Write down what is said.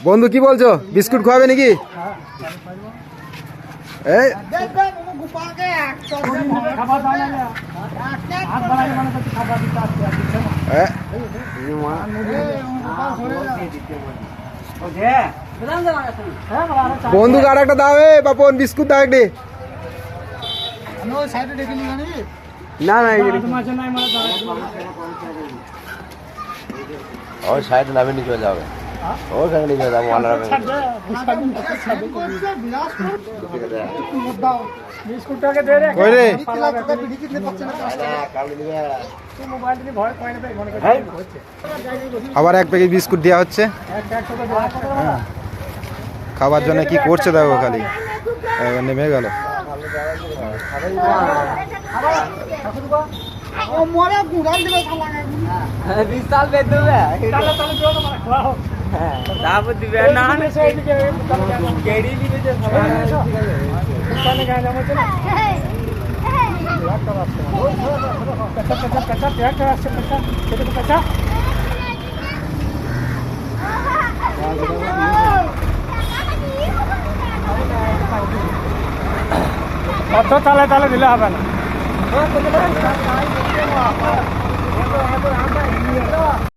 বন্ধু কি বলছো, বিস্কুট খাওয়াবে নাকি? এই বন্ধুকে আর একটা দাও, বাপন বিস্কুট দাও একটি। না না ওই সাইডে নামে নিয়ে চলে যাবে, ওখানে নিয়ে চলে যাবো। আবার এক প্যাকেট বিস্কুট দেওয়া হচ্ছে খাবার জন্য। কি করছে দেখো, খালি নেমে গেল। অত তালে তালে দিলে হবে না।